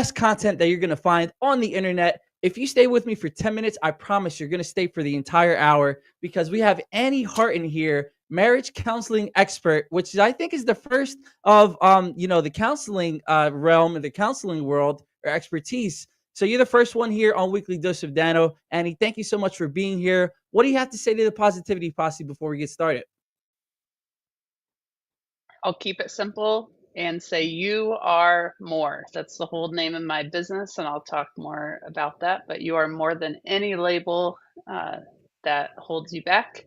best content that you're going to find on the internet. If you stay with me for 10 minutes, I promise you're going to stay for the entire hour because we have Annie Harton here, marriage counseling expert, which I think is the first of the counseling realm and the counseling world or expertise. So you're the first one here on Weekly Dose of Dano. Annie, thank you so much for being here. What do you have to say to the Positivity Posse before we get started? I'll keep it simple and say you are more. That's the whole name of my business, and I'll talk more about that. But you are more than any label uh, that holds you back.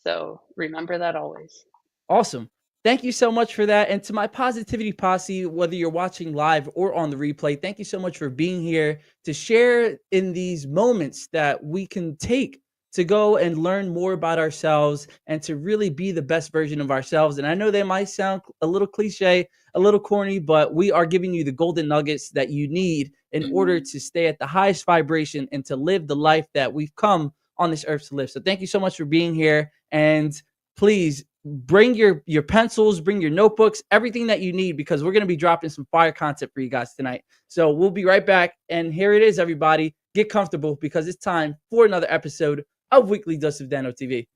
So remember that always. Awesome. Thank you so much for that. And to my Positivity Posse, whether you're watching live or on the replay, thank you so much for being here to share in these moments that we can take to go and learn more about ourselves and to really be the best version of ourselves. And I know they might sound a little cliche, a little corny, but we are giving you the golden nuggets that you need in order to stay at the highest vibration and to live the life that we've come on this earth to live. So thank you so much for being here. And please bring your pencils, bring your notebooks, everything that you need, because we're going to be dropping some fire content for you guys tonight. So we'll be right back. And here it is, everybody. Get comfortable because it's time for another episode of Weekly Dose of Dano TV.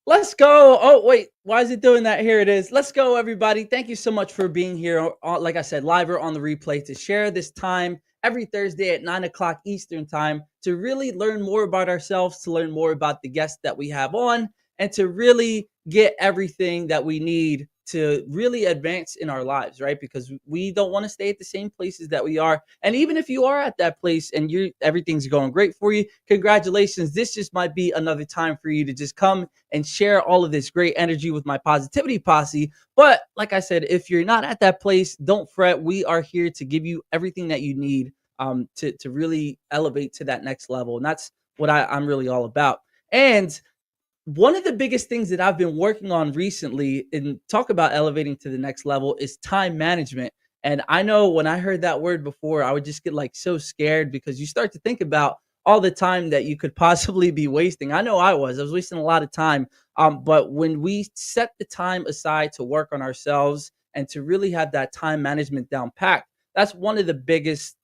Let's go. Oh, wait. Why is it doing that? Here it is. Let's go, everybody. Thank you so much for being here. Like I said, live or on the replay to share this time every Thursday at 9 o'clock Eastern time to really learn more about ourselves, to learn more about the guests that we have on, and to really get everything that we need to really advance in our lives, right? Because we don't want to stay at the same places that we are. And even if you are at that place and everything's going great for you, congratulations. This just might be another time for you to just come and share all of this great energy with my Positivity Posse. But like I said, if you're not at that place, don't fret. We are here to give you everything that you need to really elevate to that next level. And that's what I'm really all about. And one of the biggest things that I've been working on recently and talk about elevating to the next level is time management. And I know when I heard that word before, I would just get like so scared because you start to think about all the time that you could possibly be wasting. I know I was wasting a lot of time. But when we set the time aside to work on ourselves and to really have that time management down packed, that's one of the biggest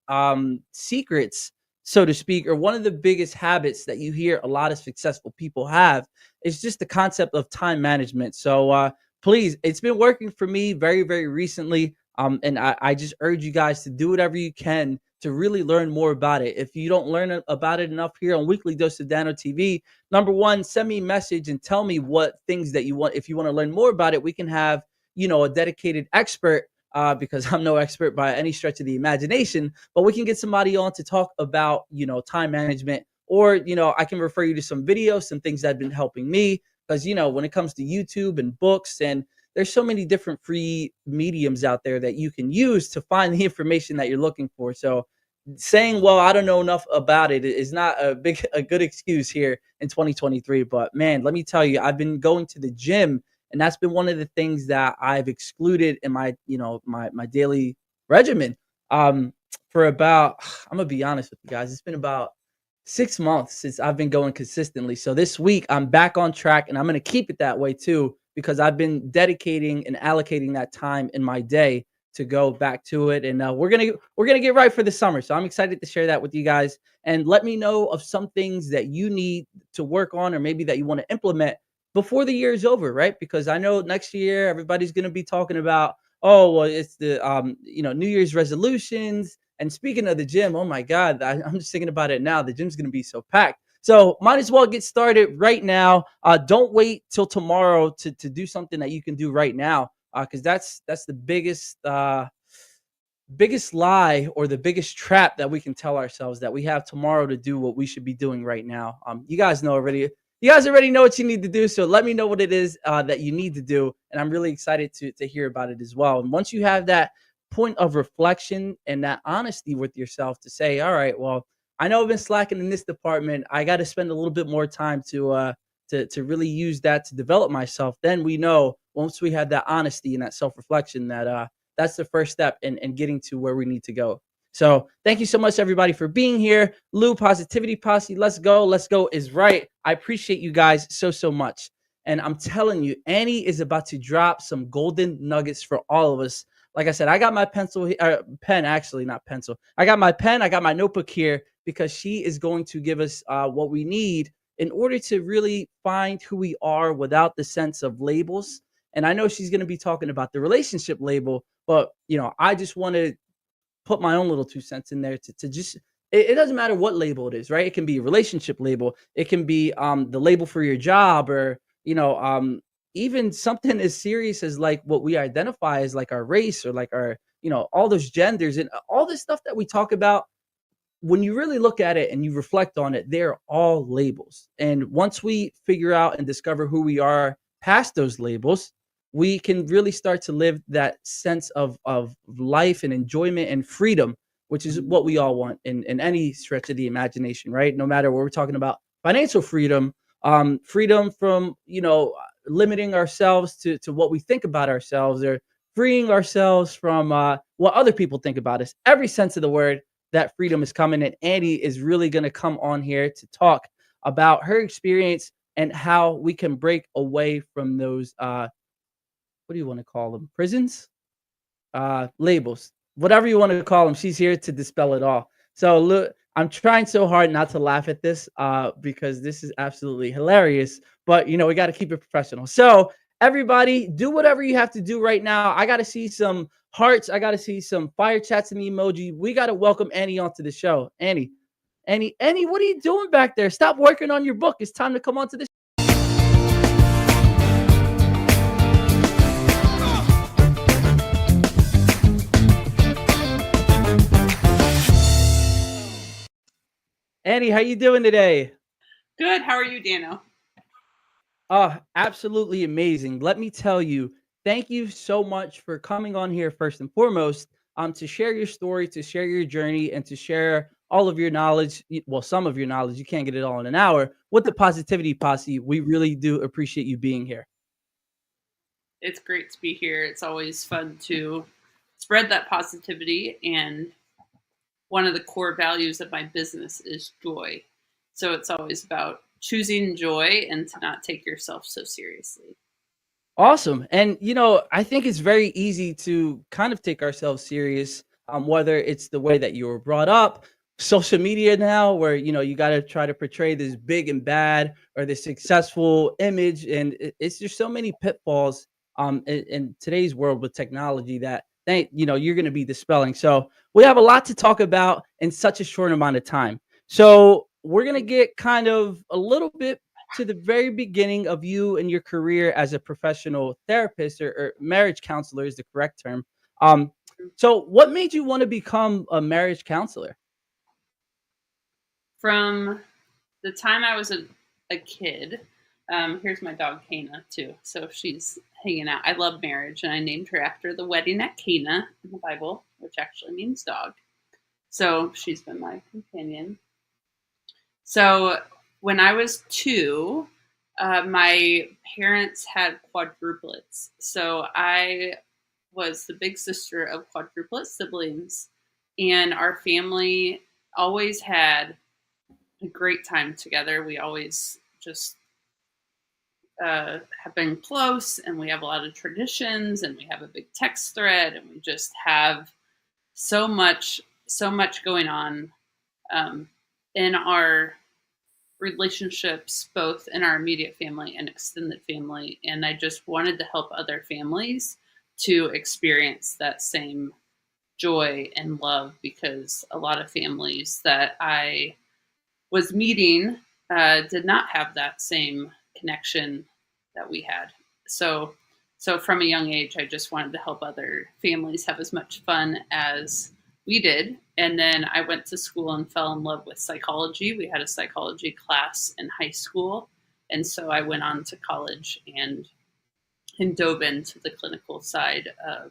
secrets, so to speak, or one of the biggest habits that you hear a lot of successful people have is just the concept of time management. So please, it's been working for me very, very recently. And I just urge you guys to do whatever you can to really learn more about it. If you don't learn about it enough here on Weekly Dose of Dano TV, number one, send me a message and tell me what things that you want. If you want to learn more about it, we can have, a dedicated expert because I'm no expert by any stretch of the imagination, but we can get somebody on to talk about, time management, or, I can refer you to some videos, some things that have been helping me because, when it comes to YouTube and books, and there's so many different free mediums out there that you can use to find the information that you're looking for. So saying, well, I don't know enough about it is not a good excuse here in 2023. But man, let me tell you, I've been going to the gym, and that's been one of the things that I've excluded in my, my daily regimen. For about, I'm gonna be honest with you guys, it's been about 6 months since I've been going consistently. So this week I'm back on track, and I'm gonna keep it that way too, because I've been dedicating and allocating that time in my day to go back to it. And we're gonna get right for the summer. So I'm excited to share that with you guys. And let me know of some things that you need to work on, or maybe that you want to implement before the year is over, right? Because I know next year everybody's going to be talking about, oh well, it's the New Year's resolutions. And speaking of the gym, oh my God, I'm just thinking about it now. The gym's gonna be so packed. So might as well get started right now. Don't wait till tomorrow to do something that you can do right now, because that's the biggest lie or the biggest trap that we can tell ourselves, that we have tomorrow to do what we should be doing right now. You guys know already. You guys already know what you need to do. So let me know what it is that you need to do, and I'm really excited to hear about it as well. And once you have that point of reflection and that honesty with yourself to say, all right, well, I know I've been slacking in this department. I got to spend a little bit more time to really use that to develop myself. Then we know, once we have that honesty and that self reflection, that that's the first step in getting to where we need to go. So thank you so much, everybody, for being here. Lou, Positivity Posse, let's go. Let's go is right. I appreciate you guys so much. And I'm telling you, Annie is about to drop some golden nuggets for all of us. Like I said, I got my pen, actually, not pencil. I got my pen, I got my notebook here, because she is going to give us what we need in order to really find who we are without the sense of labels. And I know she's going to be talking about the relationship label, but I just want to put my own little 2 cents in there to just, it doesn't matter what label it is, right? It can be a relationship label, it can be the label for your job, or even something as serious as like what we identify as like our race, or like our all those genders and all this stuff that we talk about. When you really look at it and you reflect on it, they're all labels. And once we figure out and discover who we are past those labels, we can really start to live that sense of life and enjoyment and freedom, which is what we all want in any stretch of the imagination, right? No matter what we're talking about, financial freedom, freedom from, limiting ourselves to what we think about ourselves, or freeing ourselves from what other people think about us. Every sense of the word, that freedom is coming. And Annie is really going to come on here to talk about her experience and how we can break away from those what do you want to call them? Prisons? Labels. Whatever you want to call them. She's here to dispel it all. So look, I'm trying so hard not to laugh at this because this is absolutely hilarious. But we got to keep it professional. So everybody, do whatever you have to do right now. I got to see some hearts. I got to see some fire chats and emoji. We got to welcome Annie onto the show. Annie, what are you doing back there? Stop working on your book. It's time to come onto the. Annie, how you doing today? Good. How are you, Dano? Absolutely amazing. Let me tell you, thank you so much for coming on here first and foremost, to share your story, to share your journey, and to share all of your knowledge. Well, some of your knowledge, you can't get it all in an hour. With the Positivity Posse, we really do appreciate you being here. It's great to be here. It's always fun to spread that positivity. And one of the core values of my business is joy. So it's always about choosing joy and to not take yourself so seriously. Awesome. And I think it's very easy to kind of take ourselves serious, whether it's the way that you were brought up, social media now, where you got to try to portray this big and bad or this successful image, and it's just so many pitfalls in today's world with technology that you're going to be dispelling. So we have a lot to talk about in such a short amount of time. So we're going to get kind of a little bit to the very beginning of you and your career as a professional therapist, or marriage counselor is the correct term. Um, so what made you want to become a marriage counselor? From the time I was a kid, here's my dog Cana too. So she's hanging out. I love marriage, and I named her after the wedding at Cana in the Bible, which actually means dog. So she's been my companion. So when I was two, my parents had quadruplets. So I was the big sister of quadruplet siblings, and our family always had a great time together. We always just have been close, and we have a lot of traditions, and we have a big text thread, and we just have so much going on in our relationships, both in our immediate family and extended family. And I just wanted to help other families to experience that same joy and love, because a lot of families that I was meeting did not have that same connection that we had. So, so from a young age, I just wanted to help other families have as much fun as we did. And then I went to school and fell in love with psychology. We had a psychology class in high school. And so I went on to college and dove into the clinical side of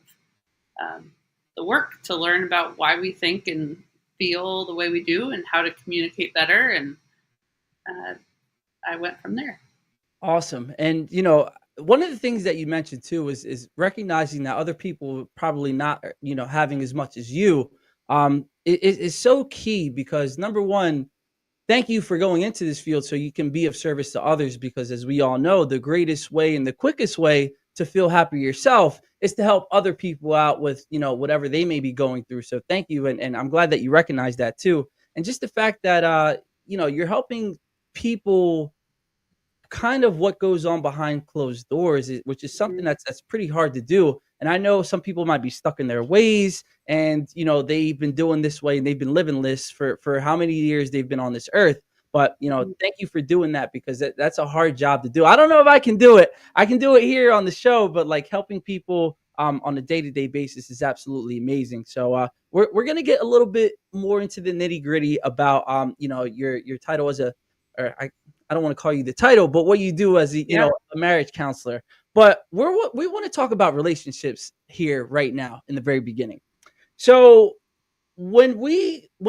um, the work to learn about why we think and feel the way we do and how to communicate better. And uh, I went from there. Awesome. And one of the things that you mentioned too is recognizing that other people probably not, having as much as you, is so key because number one, thank you for going into this field so you can be of service to others because as we all know, the greatest way and the quickest way to feel happy yourself is to help other people out with, whatever they may be going through. So thank you. And I'm glad that you recognize that too. And just the fact that, you're helping people kind of what goes on behind closed doors, which is something Mhm. that's pretty hard to do. And I know some people might be stuck in their ways, and they've been doing this way and they've been living this for how many years they've been on this earth. But thank you for doing that because that's a hard job to do. I don't know if I can do it. I can do it here on the show, but like helping people on a day to day basis is absolutely amazing. So we're gonna get a little bit more into the nitty gritty about your title as a or I don't want to call you the title, but what you do as Yeah. a marriage counselor. But we want to talk about relationships here right now in the very beginning. So when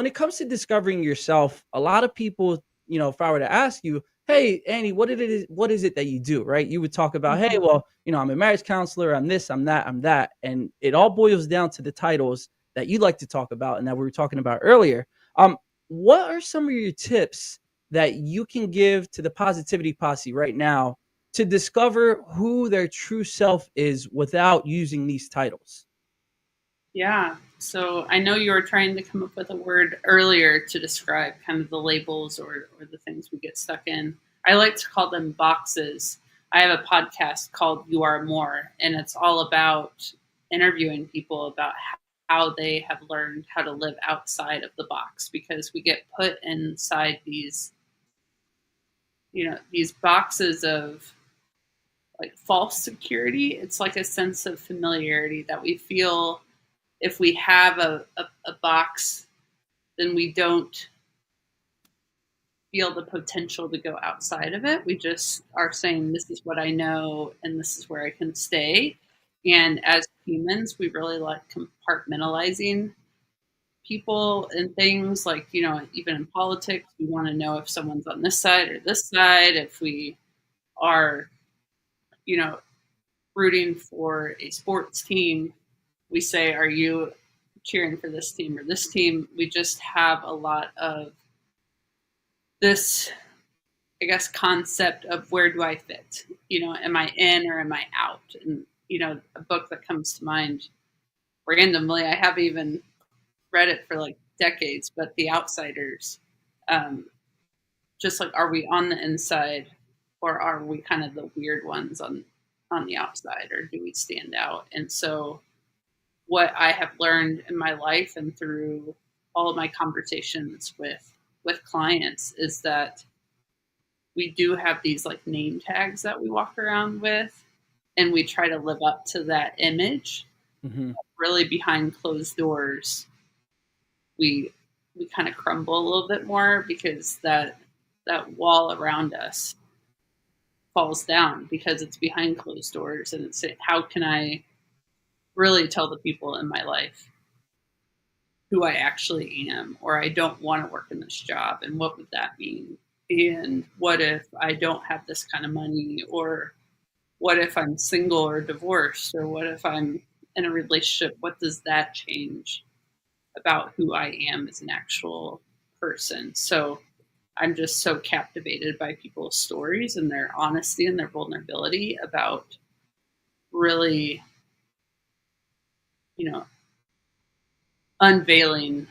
it comes to discovering yourself, a lot of people, if I were to ask you, hey Annie, what is it that you do, right? You would talk about, hey, Mhm. well, I'm a marriage counselor, I'm this, I'm that, I'm that. And it all boils down to the titles that you like to talk about and that we were talking about earlier. What are some of your tips that you can give to the positivity posse right now to discover who their true self is without using these titles? Yeah. So I know you were trying to come up with a word earlier to describe kind of the labels or the things we get stuck in. I like to call them boxes. I have a podcast called You Are More, and it's all about interviewing people about how they have learned how to live outside of the box, because we get put inside these boxes of like false security. It's like a sense of familiarity that we feel if we have a box, then we don't feel the potential to go outside of it. We just are saying, this is what I know and this is where I can stay. And as humans, we really like compartmentalizing people and things, like, even in politics, we want to know if someone's on this side or this side. If we are, you know, rooting for a sports team, we say, are you cheering for this team or this team? We just have a lot of this, I guess, concept of where do I fit? Am I in or am I out? And, a book that comes to mind randomly, I haven't even read it for like decades, but The Outsiders. Um, just like, are we on the inside or are we kind of the weird ones on the outside, or do we stand out? And so what I have learned in my life and through all of my conversations with clients is that we do have these like name tags that we walk around with, and we try to live up to that image. Hmm. Really, behind closed doors, we we kind of crumble a little bit more, because that wall around us falls down because it's behind closed doors, and it's how can I really tell the people in my life who I actually am, or I don't want to work in this job, and what would that mean? And what if I don't have this kind of money, or what if I'm single or divorced, or what if I'm in a relationship? What does that change about who I am as an actual person? So I'm just so captivated by people's stories and their honesty and their vulnerability about really, you know, unveiling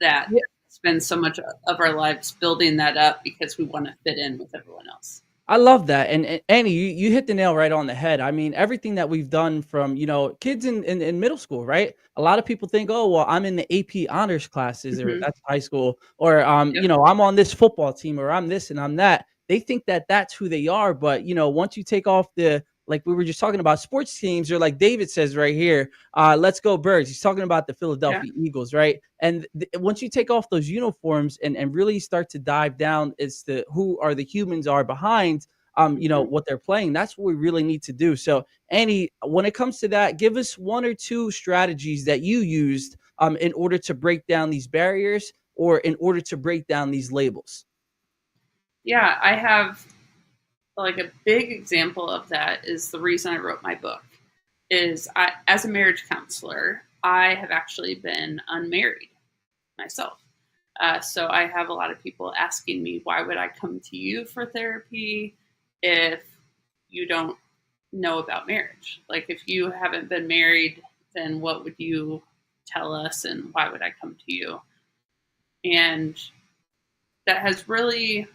that, Yeah. spend so much of our lives building that up because we want to fit in with everyone else. I love that, and Annie, you hit the nail right on the head. I mean, everything that we've done from, kids in middle school, right? A lot of people think, "Oh, well, I'm in the AP honors classes," or Mhm. that's high school, or, Yep. "I'm on this football team," or "I'm this and I'm that." They think that that's who they are, but, once you take off the like we were just talking about sports teams, or like David says right here, "Let's go Birds." He's talking about the Yeah. Philadelphia Eagles, right? And once you take off those uniforms and really start to dive down as to who are the humans are behind, Mhm. what they're playing, that's what we really need to do. So, Annie, when it comes to that, give us one or two strategies that you used in order to break down these barriers, or in order to break down these labels. Yeah, I have like a big example of that is the reason I wrote my book is I as a marriage counselor, I have actually been unmarried myself. So I have a lot of people asking me, why would I come to you for therapy if you don't know about marriage? Like, if you haven't been married, then what would you tell us and why would I come to you? And that has really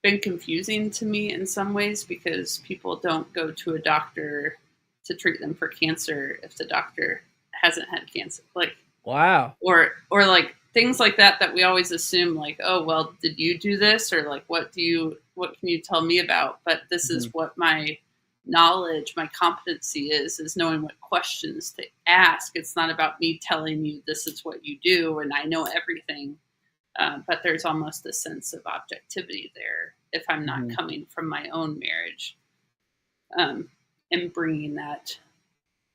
been confusing to me in some ways because people don't go to a doctor to treat them for cancer if the doctor hasn't had cancer. Like, Wow. or like things like that that we always assume like, oh well, did you do this, or like what can you tell me about? But this is Mhm. what my knowledge, my competency is knowing what questions to ask. It's not about me telling you this is what you do and I know everything. But there's almost a sense of objectivity there if I'm not Mhm. coming from my own marriage, um, and bringing that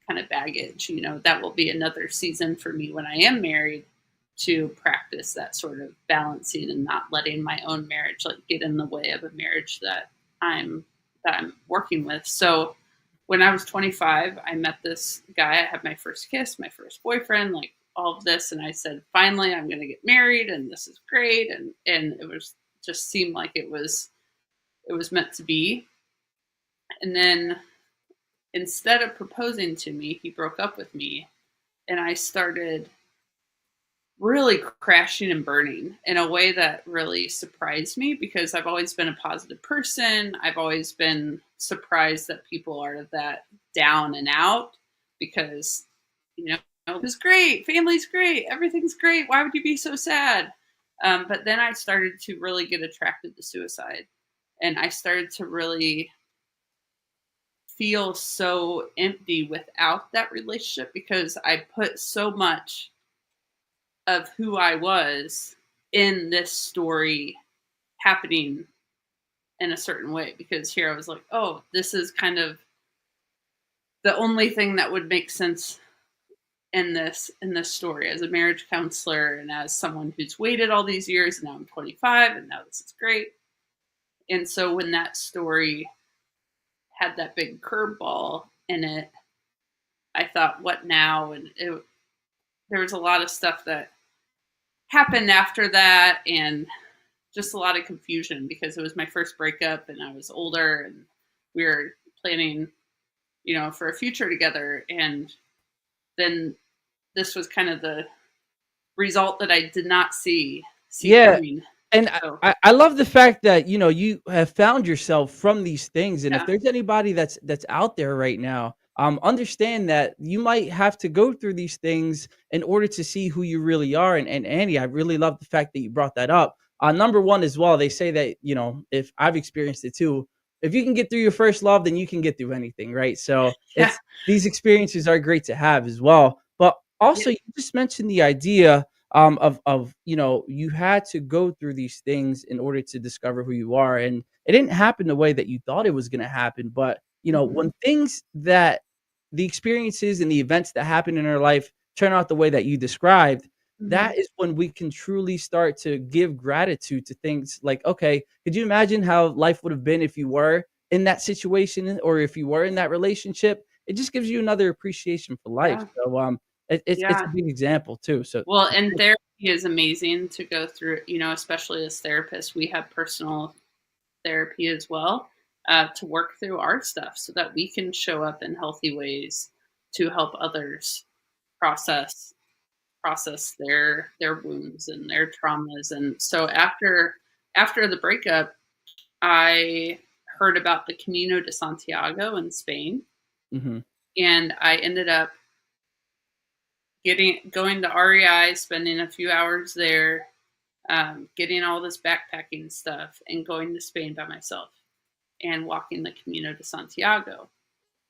kind of baggage. That will be another season for me when I am married to practice that sort of balancing and not letting my own marriage like get in the way of a marriage I'm I'm working with. So when I was 25, I met this guy. I had my first kiss, my first boyfriend, like all of this, and I said, finally, I'm going to get married, and this is great. And it was just seemed like it was meant to be. And then instead of proposing to me, he broke up with me, and I started really crashing and burning in a way that really surprised me because I've always been a positive person. I've always been surprised that people are that down and out because, it was great, family's great, everything's great. Why would you be so sad? But then I started to really get attracted to suicide, and I started to really feel so empty without that relationship because I put so much of who I was in this story happening in a certain way. Because here I was like, oh, this is kind of the only thing that would make sense in this story as a marriage counselor and as someone who's waited all these years, and now I'm 25 and now this is great. And so when that story had that big curveball in it, I thought, what now? And there was a lot of stuff that happened after that, and just a lot of confusion because it was my first breakup and I was older and we were planning, for a future together. And then this was kind of the result that I did not see Yeah, coming. and So I love the fact that, you have found yourself from these things, and if yeah. there's anybody that's out there right now, understand that you might have to go through these things in order to see who you really are, and Andy, I really love the fact that you brought that up. Number 1 as well, they say that, if I've experienced it too, if you can get through your first love, then you can get through anything, right? So, Yeah. it's these experiences are great to have as well, but Yeah. also you just mentioned the idea of you had to go through these things in order to discover who you are, and it didn't happen the way that you thought it was going to happen, but Mhm. when things that the experiences and the events that happen in our life turn out the way that you described, Mhm. that is when we can truly start to give gratitude to things like, okay, could you imagine how life would have been if you were in that situation, or if you were in that relationship? It just gives you another appreciation for life. Yeah. So it's Yeah. a big example too. So Well, and therapy is amazing to go through, especially as therapists. We have personal therapy as well, to work through our stuff so that we can show up in healthy ways to help others process their wounds and their traumas. And so after the breakup, I heard about the Camino de Santiago in Spain, Hmm. and I ended up going to REI, spending a few hours there, getting all this backpacking stuff, and going to Spain by myself and walking the Camino de Santiago.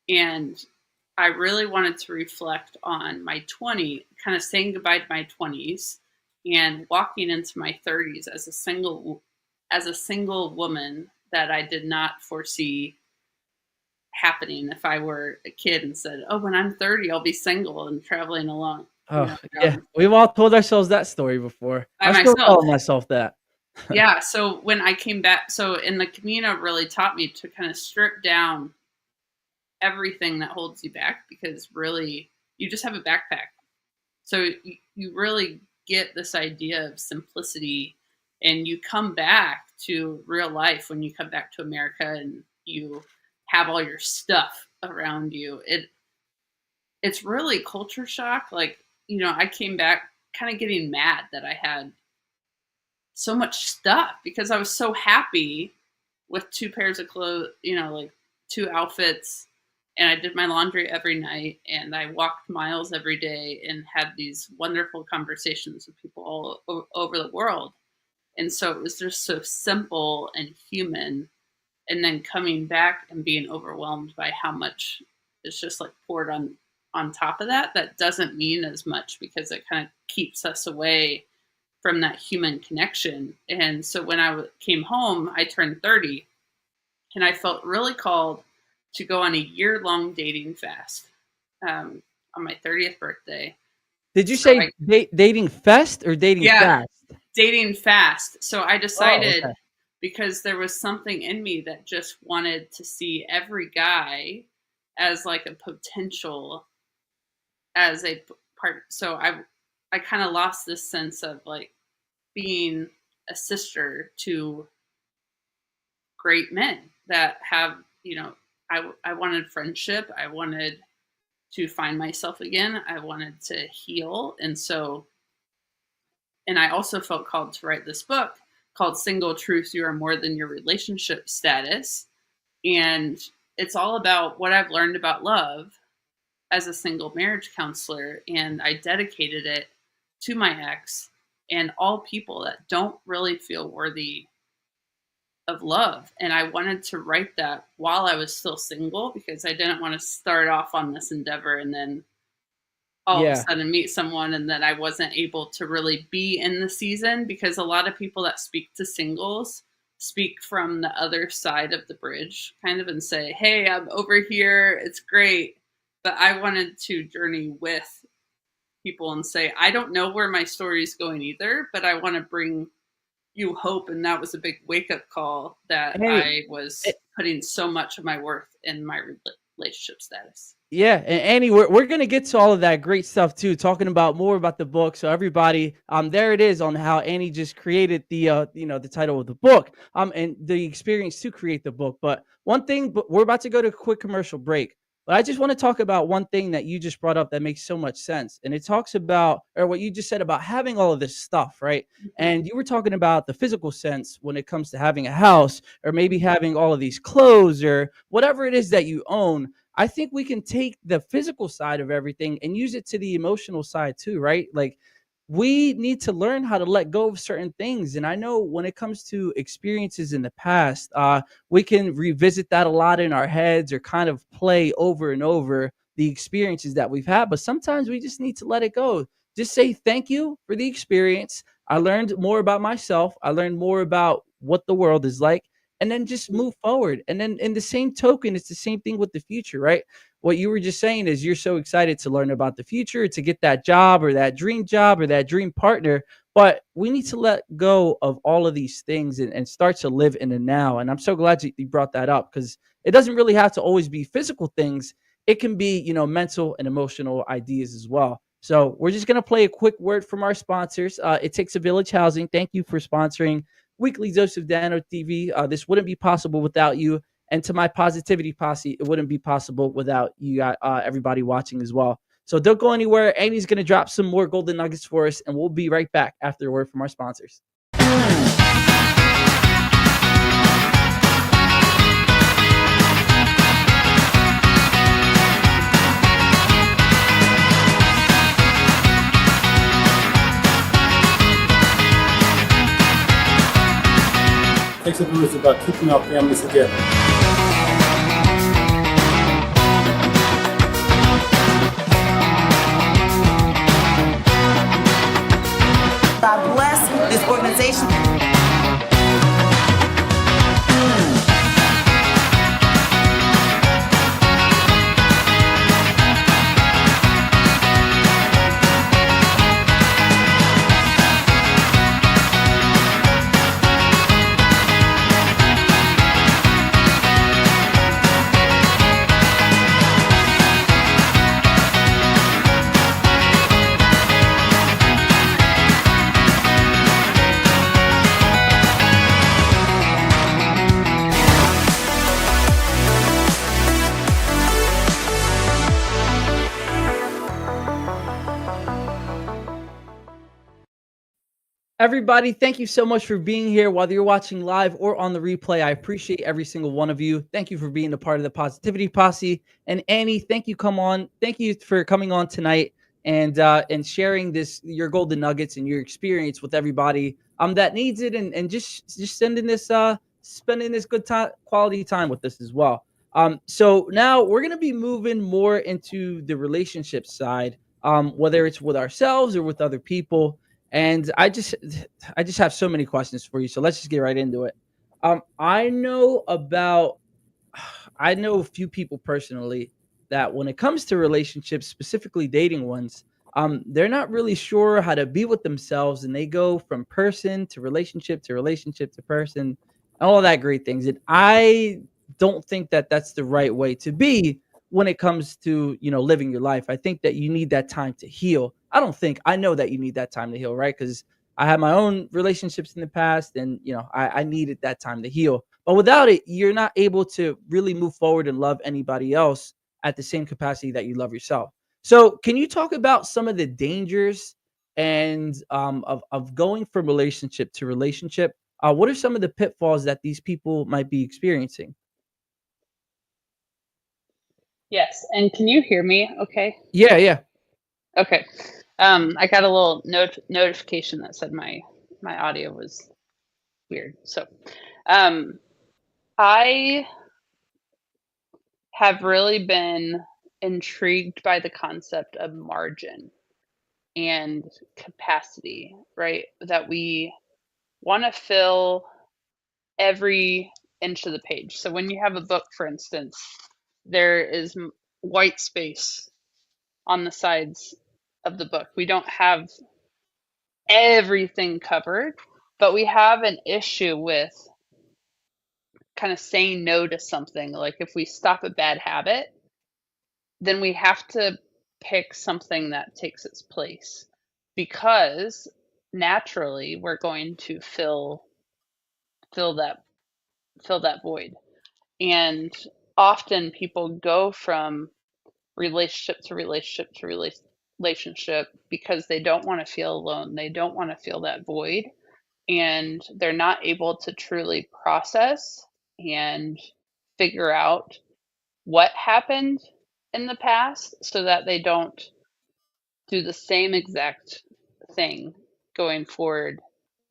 And I really wanted to reflect on my 20, kind of saying goodbye to my 20s and walking into my 30s as a single woman that I did not foresee happening if I were a kid and said, "Oh, when I'm 30, I'll be single and traveling along, Oh, yeah. down We've all told ourselves that story before. by I still myself." tell myself that. Yeah, so when I came back, so in the Camino really taught me to kind of strip down everything that holds you back, because really you just have a backpack. So you really get this idea of simplicity, and you come back to real life when you come back to America and you have all your stuff around you. It's really culture shock. Like, I came back kind of getting mad that I had so much stuff because I was so happy with two pairs of clothes, like two outfits. And I did my laundry every night, and I walked miles every day and had these wonderful conversations with people all over the world. And so it was just so simple and human. And then coming back and being overwhelmed by how much is just like poured on top of that, that doesn't mean as much because it kind of keeps us away from that human connection. And so when I came home, I turned 30, and I felt really called to go on a year-long dating fast, on my 30th birthday. Did you So say dating fest or dating yeah, fast? dating fast. So I Oh, decided, okay. because there was something in me that just wanted to see every guy as like a potential, as a part. So I kind of lost this sense of like being a sister to great men that have, I wanted friendship. I wanted to find myself again. I wanted to heal. And I also felt called to write this book called Single Truth You Are More Than Your Relationship Status. And it's all about what I've learned about love as a single marriage counselor. And I dedicated it to my ex and all people that don't really feel worthy of love. And I wanted to write that while I was still single, because I didn't want to start off on this endeavor and then all of a Yeah. sudden meet someone and then I wasn't able to really be in the season, because a lot of people that speak to singles speak from the other side of the bridge kind of and say, "Hey, I'm over here. It's great." But I wanted to journey with people and say, "I don't know where my story is going either, but I want to bring you hope." And that was a big wake up call that Hey, I was putting so much of my worth in my relationship status. yeah, and Annie, we're gonna get to all of that great stuff too, talking about more about the book. So everybody, there it is on how Annie just created the the title of the book, and the experience to create the book. But one thing, but we're about to go to a quick commercial break. But I just want to talk about one thing that you just brought up that makes so much sense, and it talks about, or what you just said about having all of this stuff, right? Mhm. And you were talking about the physical sense when it comes to having a house, or maybe having all of these clothes, or whatever it is that you own. I think we can take the physical side of everything and use it to the emotional side too, right? Like, we need to learn how to let go of certain things. And I know when it comes to experiences in the past, we can revisit that a lot in our heads or kind of play over and over the experiences that we've had. But sometimes we just need to let it go. Just say thank you for the experience. I learned more about myself. I learned more about what the world is like, and then just move forward. And then in the same token, it's the same thing with the future, right? What you were just saying is you're so excited to learn about the future, to get that job or that dream partner. But we need to let go of all of these things and start to live in the now. And I'm so glad you brought that up, because it doesn't really have to always be physical things. It can be, mental and emotional ideas as well. So we're just going to play a quick word from our sponsors. It Takes a Village Housing. Thank you for sponsoring Weekly Dose of Dano TV. This wouldn't be possible without you. And to my positivity posse, it wouldn't be possible without you, everybody watching as well. So don't go anywhere. Amy's going to drop some more golden nuggets for us, and we'll be right back after a word from our sponsors. takes a village about keeping our families together. God bless this organization. Everybody, thank you so much for being here. Whether you're watching live or on the replay, I appreciate every single one of you. Thank you for being a part of the Positivity Posse. And Annie, thank you. Thank you for coming on tonight and sharing this your golden nuggets and your experience with everybody that needs it and just sending this spending this good time quality time with us as well. So now we're gonna be moving more into the relationship side, whether it's with ourselves or with other people. And I just have so many questions for you. So let's just get right into it. I know about I know a few people personally that when it comes to relationships, specifically dating ones, they're not really sure how to be with themselves, and they go from person to relationship to relationship to person, and all that great things. And I don't think that that's the right way to be when it comes to living your life. I think that you need that time to heal. I know that you need that time to heal, right? Because I had my own relationships in the past, and I needed that time to heal. But without it, you're not able to really move forward and love anybody else at the same capacity that you love yourself. So, can you talk about some of the dangers and of going from relationship to relationship? What are some of the pitfalls that these people might be experiencing? Yes, and can you hear me okay? Yeah, yeah. Okay. I got a little notification that said my audio was weird. So, um, I have really been intrigued by the concept of margin and capacity, right? That we want to fill every inch of the page. So when you have a book, for instance, there is white space on the sides of the book. We don't have everything covered, but we have an issue with kind of saying no to something. Like if we stop a bad habit, then we have to pick something that takes its place because naturally we're going to fill that fill that void. And often people go from relationship to relationship to relationship because they don't want to feel alone. They don't want to feel that void. And they're not able to truly process and figure out what happened in the past so that they don't do the same exact thing going forward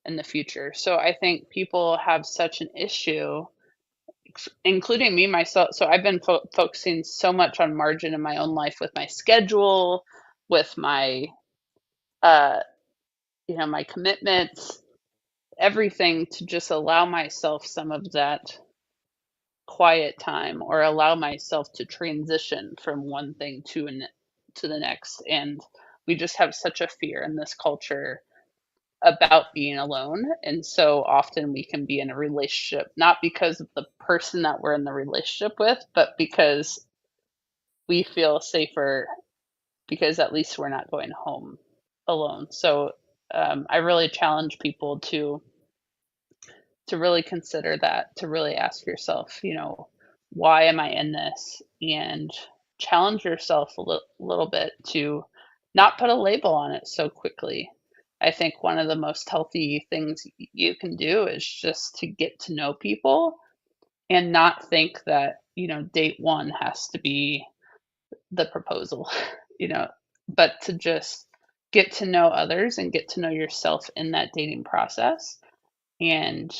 in the future. So I think people have such an issue, including me myself. So I've been focusing so much on margin in my own life with my schedule, with my uh my commitments, everything to just allow myself some of that quiet time or allow myself to transition from one thing to the next. And we just have such a fear in this culture about being alone. And so often we can be in a relationship, not because of the person that we're in the relationship with, but because we feel safer because at least we're not going home alone. So I really challenge people to really consider that, to really ask yourself, why am I in this? And challenge yourself a little bit to not put a label on it so quickly. I think one of the most healthy things you can do is just to get to know people and not think that, date one has to be the proposal, you know, but to just get to know others and get to know yourself in that dating process and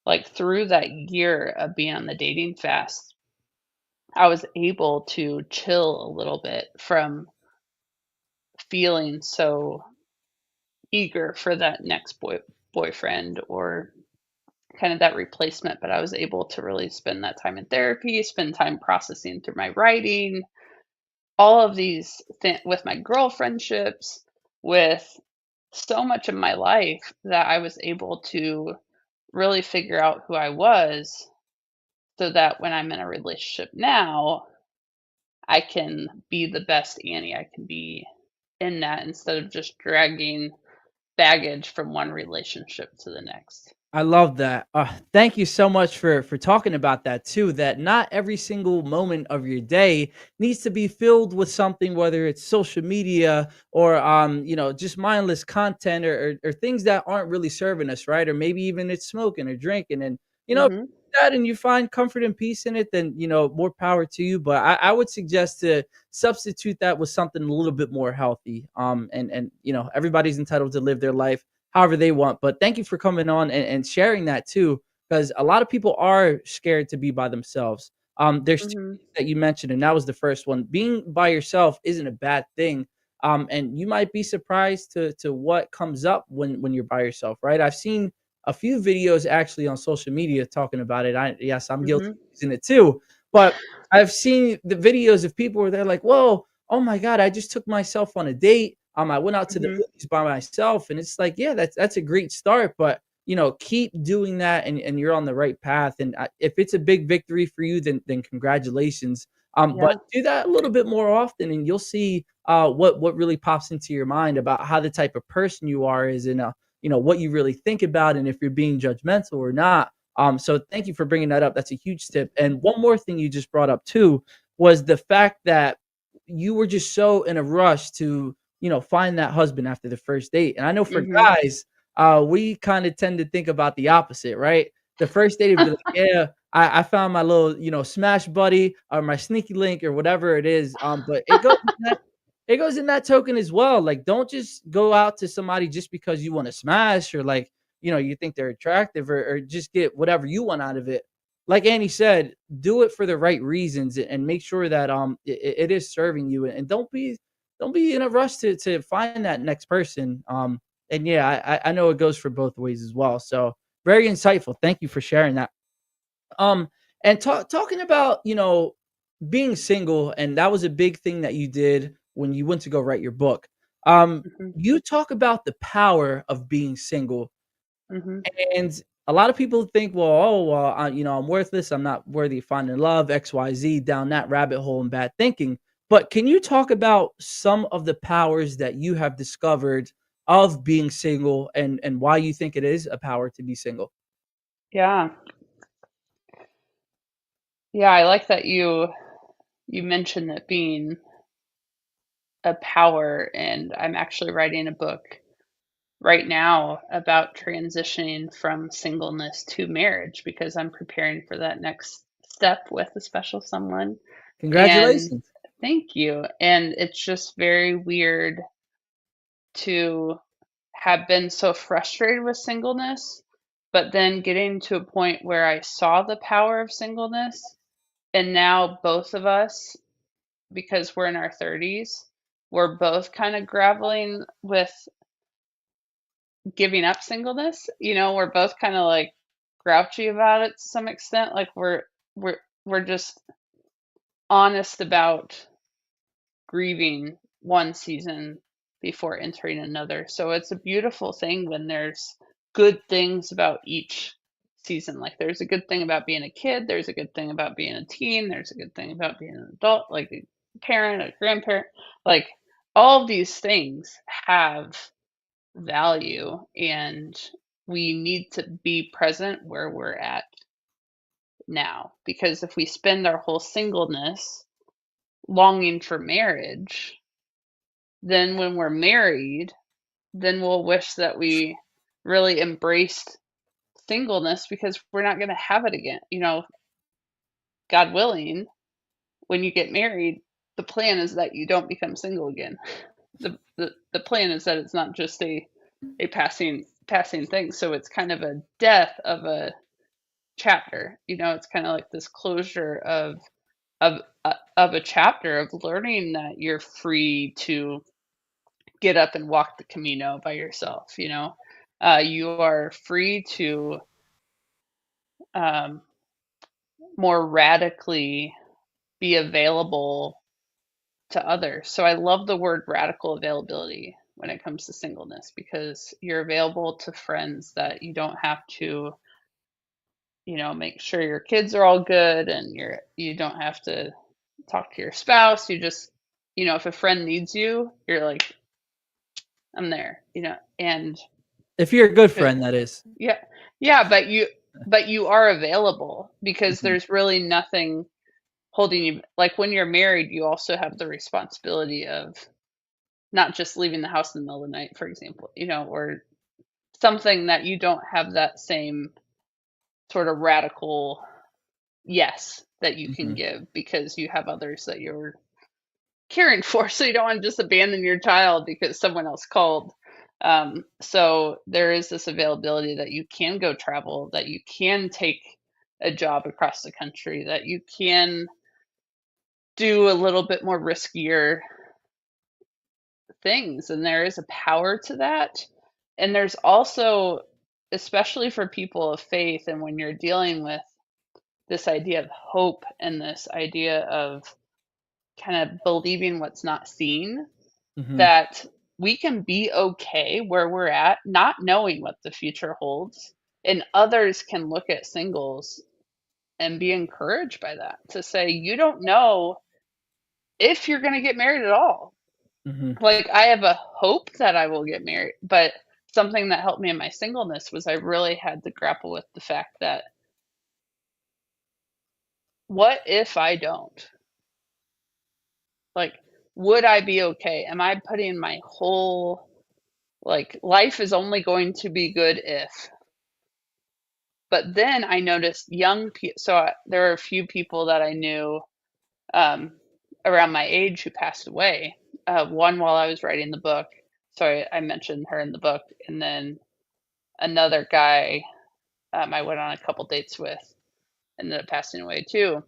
like through that year of being on the dating fast, I was able to chill a little bit from feeling so eager for that next boyfriend or kind of that replacement. But I was able to really spend that time in therapy, spend time processing through my writing, all of these with my girl friendships, with so much of my life that I was able to really figure out who I was so that when I'm in a relationship now, I can be the best Annie I can be in that instead of just dragging baggage from one relationship to the next. I love that. Thank you so much for talking about that too. That not every single moment of your day needs to be filled with something, whether it's social media or just mindless content or things that aren't really serving us, right? Or maybe even it's smoking or drinking, and Mhm. that, and you find comfort and peace in it, then more power to you. But I would suggest to substitute that with something a little bit more healthy. And everybody's entitled to live their life however they want. But thank you for coming on and sharing that too, because a lot of people are scared to be by themselves. There's two Mhm. things that you mentioned, and that was the first one. Being by yourself isn't a bad thing. And you might be surprised to what comes up when you're by yourself, right? I've seen a few videos actually on social media talking about it. Yes, I'm guilty Mhm. of using it too, but I've seen the videos of people where they're like, "Whoa, oh my god, I just took myself on a date. I went out to the Mhm. movies by myself," and it's like, yeah, that's a great start, but keep doing that, and you're on the right path. And if it's a big victory for you, then congratulations. But Yeah. do that a little bit more often, and you'll see what really pops into your mind about how the type of person you are is, and what you really think about, and if you're being judgmental or not. So thank you for bringing that up. That's a huge tip. And one more thing you just brought up too was the fact that you were just so in a rush to find that husband after the first date. And I know for Mhm. guys, we kind of tend to think about the opposite, right? The first date would be like, yeah, I found my little, smash buddy or my sneaky link or whatever it is. But it goes in that token as well. Like, don't just go out to somebody just because you want to smash, or like, you think they're attractive, or just get whatever you want out of it. Like Annie said, do it for the right reasons, and make sure that it is serving you, and don't be in a rush to find that next person. And yeah, I know it goes for both ways as well. So very insightful. Thank you for sharing that. Um, and talking about being single, and that was a big thing that you did when you went to go write your book. Mhm. You talk about the power of being single, Mhm. and a lot of people think, well, oh, well, I'm worthless. I'm not worthy of finding love, XYZ, down that rabbit hole and bad thinking. But can you talk about some of the powers that you have discovered of being single, and why you think it is a power to be single? Yeah. Yeah, I like that you mentioned it being a power, and I'm actually writing a book right now about transitioning from singleness to marriage because I'm preparing for that next step with a special someone. And Congratulations. thank you. And it's just very weird to have been so frustrated with singleness, but then getting to a point where I saw the power of singleness. And now both of us, because we're in our 30s, we're both kind of grappling with giving up singleness. We're both kind of like grouchy about it to some extent. Like we're just honest about grieving one season before entering another. So it's a beautiful thing when there's good things about each season. Like there's a good thing about being a kid, there's a good thing about being a teen, there's a good thing about being an adult, like a parent, a grandparent. Like all of these things have value, and we need to be present where we're at now, because if we spend our whole singleness longing for marriage, then when we're married, then we'll wish that we really embraced singleness because we're not going to have it again. God willing, when you get married, the plan is that you don't become single again. The plan is that it's not just a passing thing. So it's kind of a death of a chapter. It's kind of like this closure of a chapter of learning that you're free to get up and walk the Camino by yourself. You are free to more radically be available to others. So I love the word radical availability when it comes to singleness, because you're available to friends that you don't have to, make sure your kids are all good, and you don't have to talk to your spouse. You just, if a friend needs you, you're like, I'm there, and If you're a good friend, that is. yeah, yeah, but you are available, because Mhm. there's really nothing holding you. Like when you're married, you also have the responsibility of not just leaving the house in the middle of the night, for example, or something that you don't have that same sort of radical yes that you can Mhm. give, because you have others that you're caring for. So you don't want to just abandon your child because someone else called. So there is this availability that you can go travel, that you can take a job across the country, that you can do a little bit more riskier things. And there is a power to that. And there's also, especially for people of faith, and when you're dealing with this idea of hope and this idea of kind of believing what's not seen, Mhm. that we can be okay where we're at, not knowing what the future holds. And others can look at singles and be encouraged by that, to say, you don't know if you're going to get married at all. Mhm. Like, I have a hope that I will get married, but something that helped me in my singleness was I really had to grapple with the fact that, what if I don't? Like, would I be okay? Am I putting my whole, like, life is only going to be good if. But then I noticed young people. So there are a few people that I knew um, around my age who passed away. One while I was writing the book. So I mentioned her in the book. And then another guy I went on a couple dates with ended up passing away too.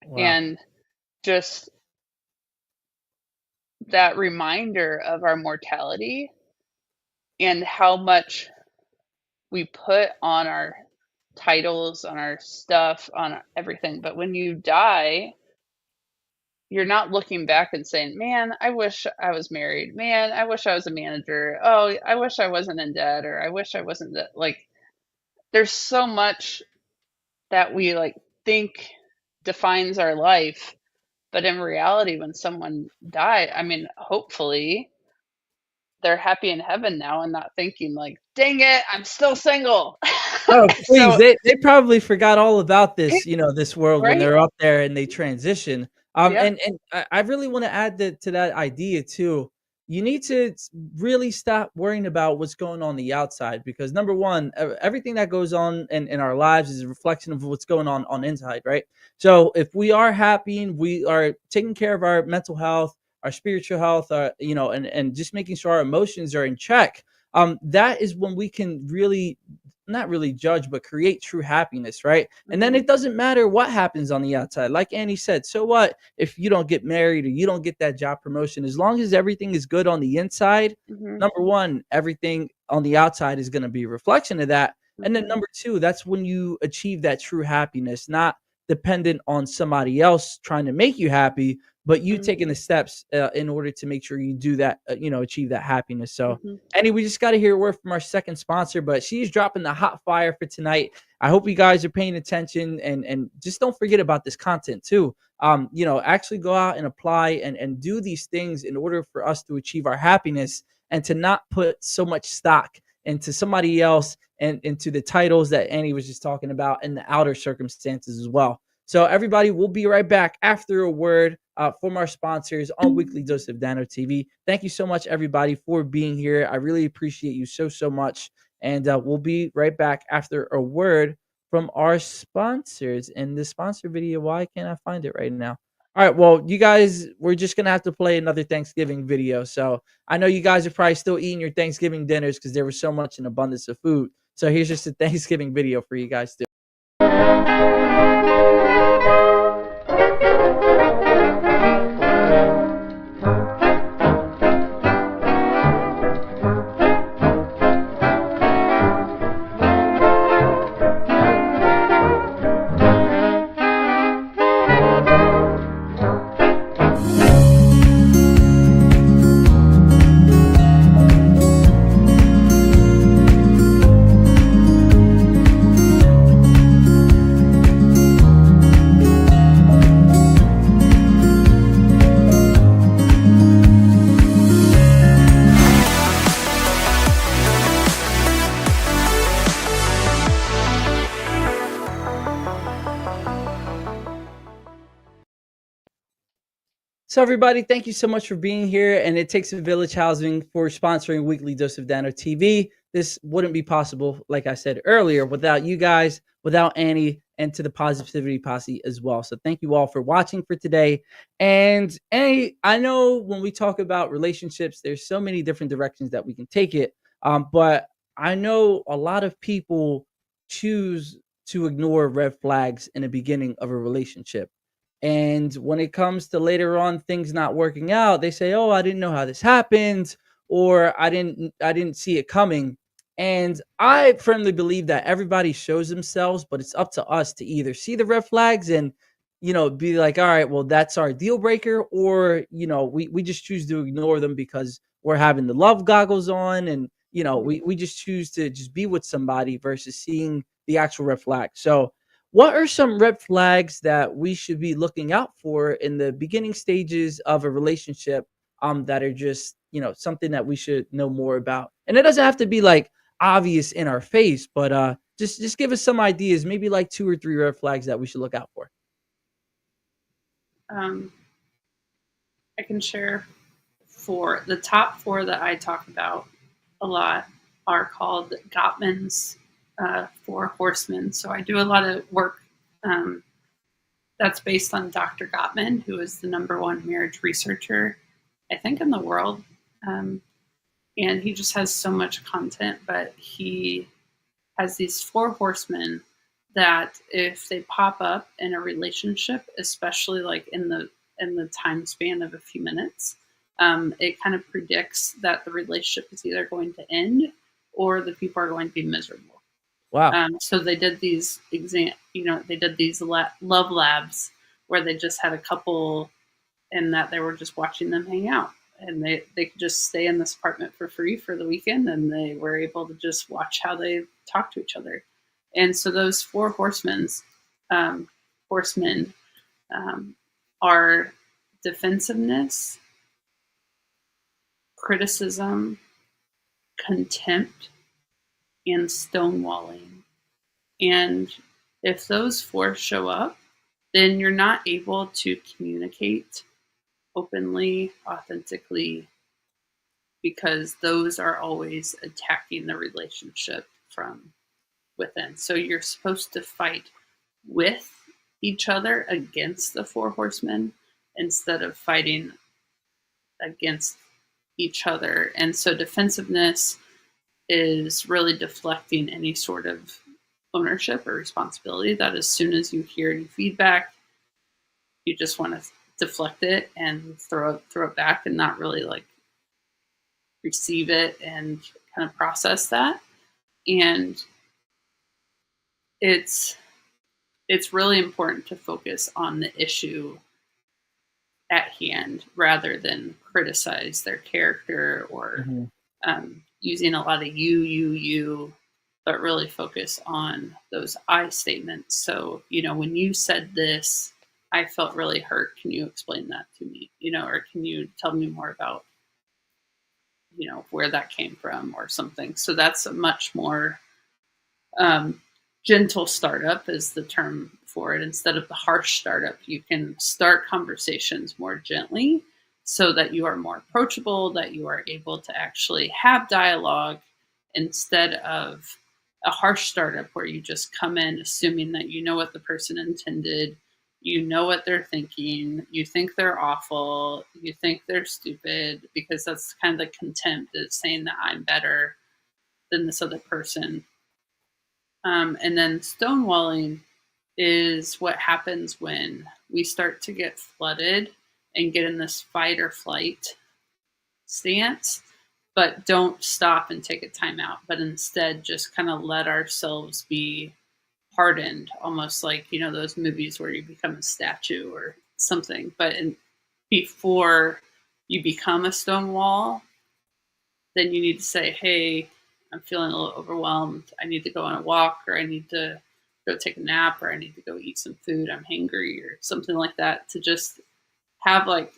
Wow. And just that reminder of our mortality and how much we put on our titles, on our stuff, on everything. But when you die, you're not looking back and saying, man, I wish I was married. Man, I wish I was a manager. Oh, I wish I wasn't in debt, or I wish I wasn't that. Like, there's so much that we like think defines our life. But in reality, when someone died, I mean, hopefully they're happy in heaven now and not thinking like, dang it, I'm still single. Oh, please. So, They probably forgot all about yeah, this, this world when right? they're up there and they transition. Yep. And I really want to add to that idea too. You need to really stop worrying about what's going on the outside, because number one, everything that goes on in our lives is a reflection of what's going on inside, right? So if we are happy and we are taking care of our mental health, our spiritual health, and just making sure our emotions are in check, that is when we can really not really judge, but create true happiness, right? And then Hmm. it doesn't matter what happens on the outside. Like Annie said, so what if you don't get married or you don't get that job promotion? As long as everything is good on the inside, Hmm. number one, everything on the outside is going to be a reflection of that. And then Hmm. number two, that's when you achieve that true happiness, not dependent on somebody else trying to make you happy, but you taking the steps in order to make sure you do that, achieve that happiness. So, Hmm. Annie, we just got to hear a word from our second sponsor, but she's dropping the hot fire for tonight. I hope you guys are paying attention, and just don't forget about this content too. Actually go out and apply and do these things in order for us to achieve our happiness, and to not put so much stock into somebody else and into the titles that Annie was just talking about and the outer circumstances as well. So everybody, we'll be right back after a word from our sponsors on Weekly Dose of Dano TV. Thank you so much, everybody, for being here. I really appreciate you so much. And we'll be right back after a word from our sponsors. And the sponsor video, why can't I find it right now? All right, well, you guys, we're just going to have to play another Thanksgiving video. So I know you guys are probably still eating your Thanksgiving dinners because there was so much in abundance of food. So here's just a Thanksgiving video for you guys too. So, everybody, thank you so much for being here. And it takes a village housing for sponsoring Weekly Dose of Dano TV. This wouldn't be possible, like I said earlier, without you guys, without Annie, and to the Positivity Posse as well. So, thank you all for watching for today. And Annie, I know when we talk about relationships, there's so many different directions that we can take it. But I know a lot of people choose to ignore red flags in the beginning of a relationship. And when it comes to later on things not working out, they say, "Oh, I didn't know how this happened," or "I didn't see it coming." And I firmly believe that everybody shows themselves, but it's up to us to either see the red flags and be like, "All right, well, that's our deal breaker," or we just choose to ignore them because we're having the love goggles on, and we just choose to just be with somebody versus seeing the actual red flag. So what are some red flags that we should be looking out for in the beginning stages of a relationship, that are just, something that we should know more about? And it doesn't have to be like obvious in our face, but just give us some ideas, maybe like 2 or 3 red flags that we should look out for. Um, I can share the top four that I talk about a lot are called Gottman's Four Horsemen. So I do a lot of work um, that's based on Dr. Gottman, who is the #1 marriage researcher, I think, in the world. And he just has so much content, but he has these four horsemen that if they pop up in a relationship, especially like in the time span of a few minutes, it kind of predicts that the relationship is either going to end or the people are going to be miserable. Wow. So they did these they did these love labs where they just had a couple and that they were just watching them hang out. And they could just stay in this apartment for free for the weekend, and they were able to just watch how they talk to each other. And so those four horsemen are defensiveness, criticism, contempt, and stonewalling. And if those four show up, then you're not able to communicate openly, authentically, because those are always attacking the relationship from within. So you're supposed to fight with each other against the four horsemen instead of fighting against each other. And so defensiveness is really deflecting any sort of ownership or responsibility. That as soon as you hear any feedback, you just want to deflect it and throw it back and not really like receive it and kind of process that. And it's really important to focus on the issue at hand rather than criticize their character or Mhm. using a lot of you, but really focus on those I statements. So, when you said this, I felt really hurt. Can you explain that to me? Or can you tell me more about, where that came from or something? So that's a much more gentle startup is the term for it. Instead of the harsh startup, you can start conversations more gently so that you are more approachable, that you are able to actually have dialogue instead of a harsh startup where you just come in assuming that you know what the person intended, you know what they're thinking, you think they're awful, you think they're stupid, because that's kind of the contempt is saying that I'm better than this other person. And then stonewalling is what happens when we start to get flooded and get in this fight or flight stance, but don't stop and take a time out, but instead just kind of let ourselves be hardened, almost like, those movies where you become a statue or something. But before you become a stone wall, then you need to say, hey, I'm feeling a little overwhelmed. I need to go on a walk, or I need to go take a nap, or I need to go eat some food. I'm hangry, or something like that, to just have like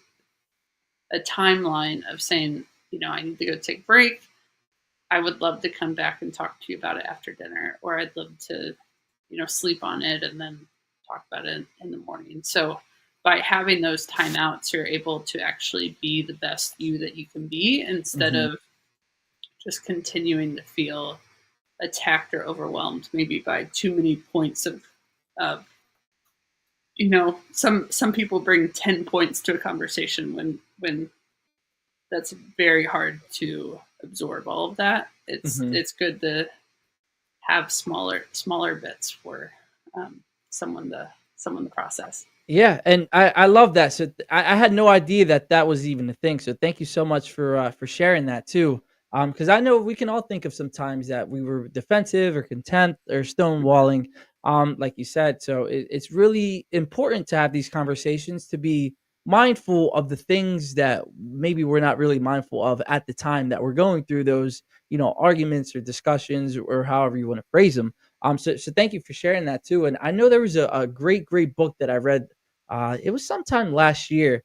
a timeline of saying, I need to go take a break. I would love to come back and talk to you about it after dinner, or I'd love to, sleep on it and then talk about it in the morning. So by having those timeouts, you're able to actually be the best you that you can be instead Mhm. of just continuing to feel attacked or overwhelmed, maybe by too many points of some people bring 10 points to a conversation when that's very hard to absorb all of that. Mhm. It's good to have smaller bits for um, someone to someone to process. Yeah, and I love that. So I had no idea that that was even a thing. So thank you so much for sharing that too. Because I know we can all think of some times that we were defensive or content or stonewalling. Like you said. So it's really important to have these conversations to be mindful of the things that maybe we're not really mindful of at the time that we're going through those, arguments or discussions or however you want to phrase them. So thank you for sharing that too. And I know there was a great book that I read. It was sometime last year.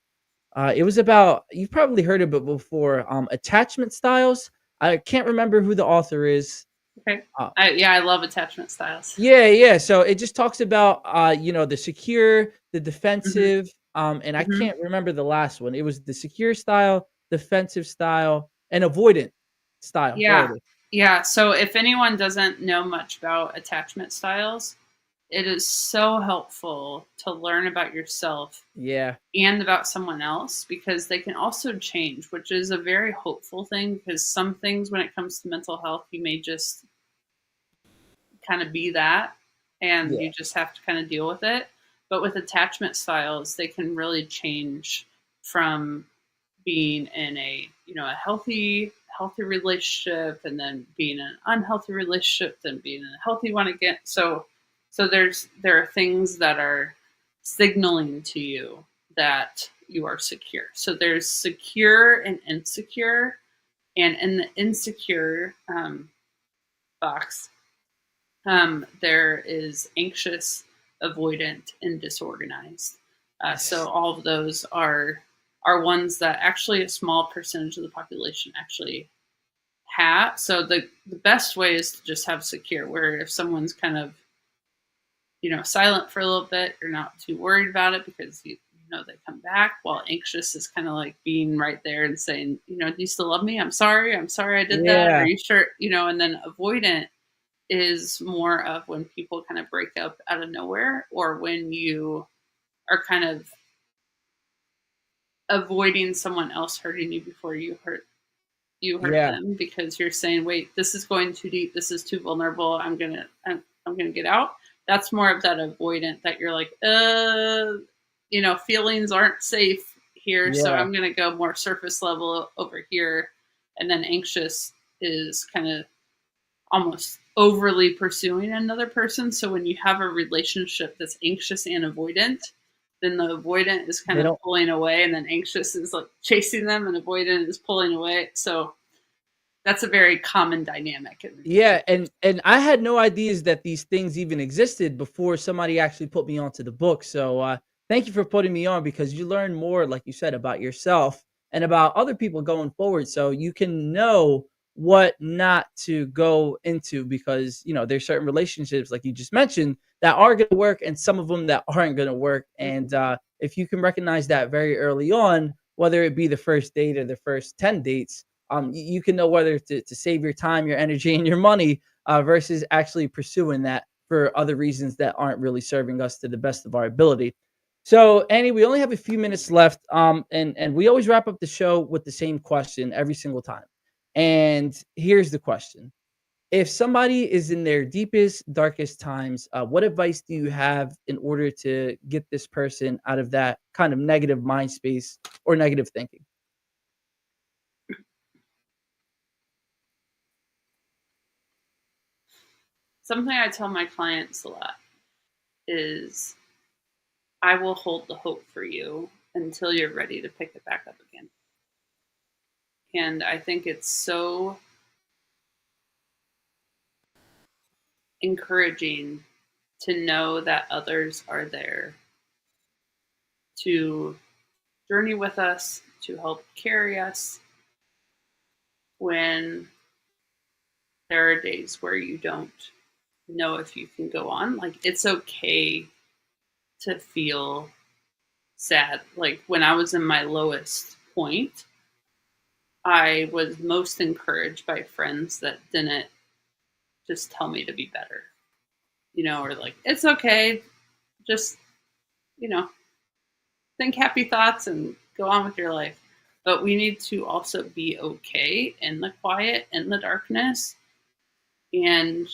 It was about, you've probably heard of it before. Attachment styles. I can't remember who the author is. Okay. Uh, Yeah, I love attachment styles. yeah, yeah. So it just talks about the secure, the Hmm. defensive, and I Hmm. can't remember the last one. It was the secure style, defensive style, and avoidant style. There Yeah, it is. yeah. So if anyone doesn't know much about attachment styles, it is so helpful to learn about yourself Yeah, and about someone else because they can also change, which is a very hopeful thing because some things when it comes to mental health, you may just kind of be that and yeah, you just have to kind of deal with it. But with attachment styles, they can really change from being in a healthy relationship and then being in an unhealthy relationship, then being in a healthy one again. So there are things that are signaling to you that you are secure. So there's secure and insecure, and in the insecure box, there is anxious, avoidant, and disorganized. So yes, all of those are ones that actually a small percentage of the population actually have. So the best way is to just have secure, where if someone's kind of silent for a little bit, you're not too worried about it because you know they come back. While anxious is kind of like being right there and saying, do you still love me? I'm sorry I did that. Are yeah, you sure? And then avoidant is more of when people kind of break up out of nowhere or when you are kind of avoiding someone else hurting you before you hurt yeah, them because you're saying, wait, this is going too deep, this is too vulnerable, I'm gonna get out. That's more of that avoidant that you're like, feelings aren't safe here, so yeah, I'm gonna go more surface level over here. And then anxious is kind of almost overly pursuing another person. So when you have a relationship that's anxious and avoidant, then the avoidant is kind they of don't. pulling away, and then anxious is like chasing them, and avoidant is pulling away. So that's a very common dynamic in Yeah, relationships. and I had no ideas that these things even existed before somebody actually put me onto the book. So thank you for putting me on because you learn more, like you said, about yourself and about other people going forward. So you can know what not to go into because there's certain relationships, like you just mentioned, that are going to work and some of them that aren't going to work. And if you can recognize that very early on, whether it be the first date or the first 10 dates, you can know whether to save your time, your energy, and your money versus actually pursuing that for other reasons that aren't really serving us to the best of our ability. So, Annie, we only have a few minutes left, and we always wrap up the show with the same question every single time. And here's the question: if somebody is in their deepest, darkest times, what advice do you have in order to get this person out of that kind of negative mind space or negative thinking? Something I tell my clients a lot is I will hold the hope for you until you're ready to pick it back up again. And I think it's so encouraging to know that others are there to journey with us, to help carry us when there are days where you don't know if you can go on. Like, it's okay to feel sad. Like when I was in my lowest point, I was most encouraged by friends that didn't just tell me to be better, or like, it's okay, just, you know, think happy thoughts and go on with your life. But we need to also be okay in the quiet, in the darkness, and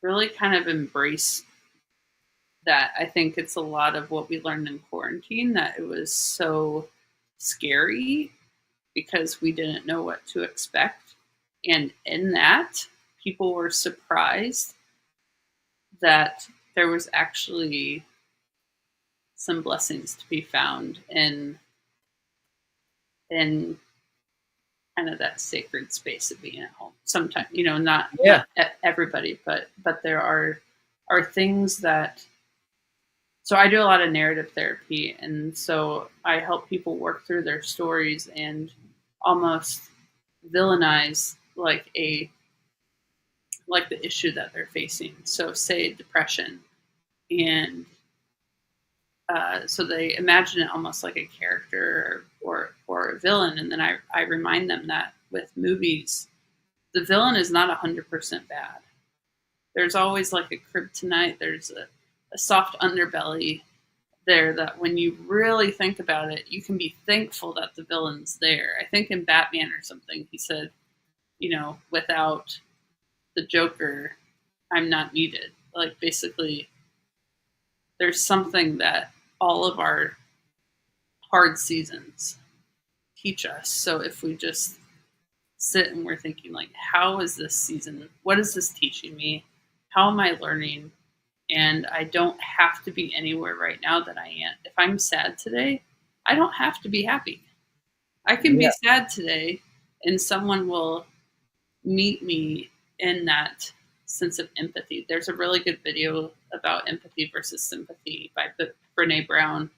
really kind of embrace that. I think it's a lot of what we learned in quarantine, that it was so scary because we didn't know what to expect. And in that, people were surprised that there was actually some blessings to be found in kind of that sacred space of being at home. Sometimes, not everybody, but there are things that. So I do a lot of narrative therapy, and so I help people work through their stories and almost villainize like the issue that they're facing. So say depression, and so they imagine it almost like a character or a villain, and then I remind them that with movies, the villain is not 100% bad. There's always like a kryptonite. There's a soft underbelly there that when you really think about it, you can be thankful that the villain's there. I think in Batman or something, he said, without the Joker, I'm not needed. Like basically, there's something that all of our hard seasons teach us. So if we just sit and we're thinking like, how is this season? What is this teaching me? How am I learning? And I don't have to be anywhere right now that I am. If I'm sad today, I don't have to be happy. I can be sad today, and someone will meet me in that sense of empathy. There's a really good video about empathy versus sympathy by Brene Brown.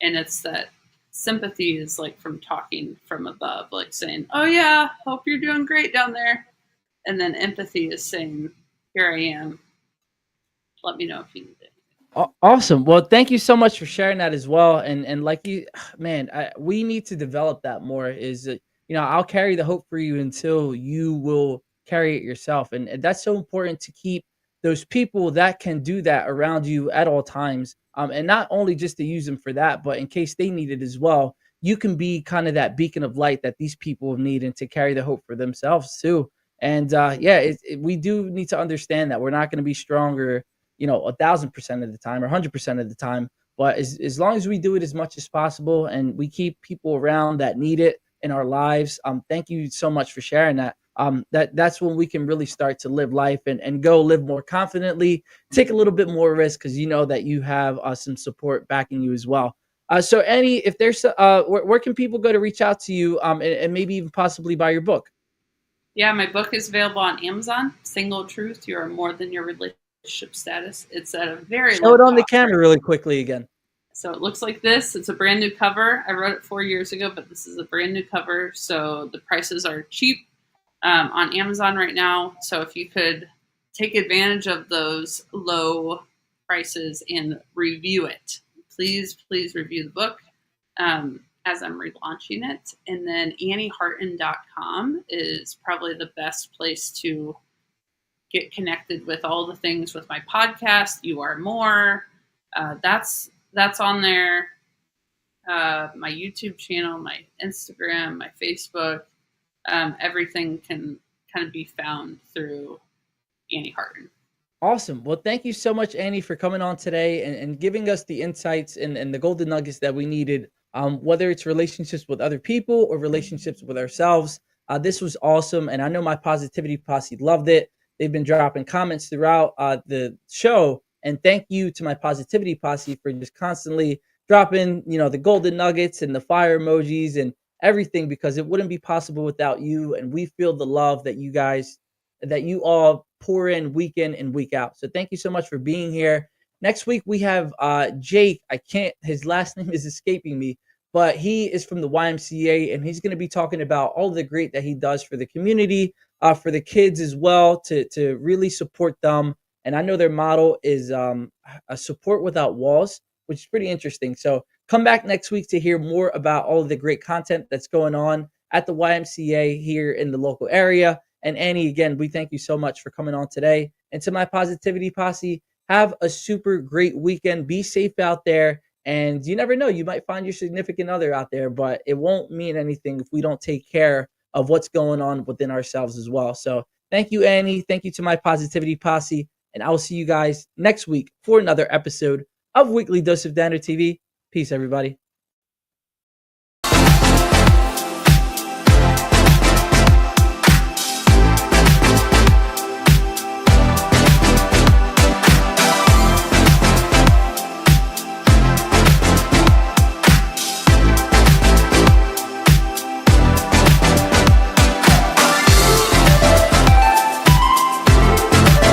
And it's that sympathy is like from talking from above, like saying, oh yeah, hope you're doing great down there. And then empathy is saying, here I am. Let me know if you need it. Awesome. Well, thank you so much for sharing that as well. And like you, man, we need to develop that more. Is that I'll carry the hope for you until you will carry it yourself, and that's so important to keep those people that can do that around you at all times. And not only just to use them for that, but in case they need it as well, you can be kind of that beacon of light that these people need, and to carry the hope for themselves too. And we do need to understand that we're not going to be stronger 1,000% of the time or 100% of the time. But as long as we do it as much as possible and we keep people around that need it in our lives, thank you so much for sharing that. That's when we can really start to live life and go live more confidently, take a little bit more risk because you know that you have some support backing you as well. So Annie, if there's where can people go to reach out to you and maybe even possibly buy your book? Yeah, my book is available on Amazon. Single Truth: You Are More Than Your Relationship Status. It's at a very Show it on the camera really quickly again. So it looks like this. It's a brand new cover. I wrote it 4 years ago, but this is a brand new cover. So the prices are cheap on Amazon right now. So if you could take advantage of those low prices and review it, please review the book as I'm relaunching it. And then AnnieHarton.com is probably the best place to get connected with all the things with my podcast, You Are More. That's on there. My YouTube channel, my Instagram, my Facebook, everything can kind of be found through Annie Harton. Awesome. Well, thank you so much, Annie, for coming on today and giving us the insights and the golden nuggets that we needed, whether it's relationships with other people or relationships with ourselves. This was awesome. And I know my Positivity Posse loved it. They've been dropping comments throughout the show. And thank you to my Positivity Posse for just constantly dropping, the golden nuggets and the fire emojis and everything, because it wouldn't be possible without you. And we feel the love that you all pour in week in and week out. So thank you so much for being here. Next week we have Jake. His last name is escaping me, but he is from the YMCA, and he's going to be talking about all the great that he does for the community, for the kids as well, to really support them. And I know their motto is a support without walls, which is pretty interesting. So Come back next week to hear more about all of the great content that's going on at the YMCA here in the local area. And Annie, again, we thank you so much for coming on today. And to my positivity posse, have a super great weekend. Be safe out there. And you never know, you might find your significant other out there, but it won't mean anything if we don't take care of what's going on within ourselves as well. So thank you, Annie. Thank you to my positivity posse. And I will see you guys next week for another episode of Weekly Dose of Dano TV. Peace, everybody.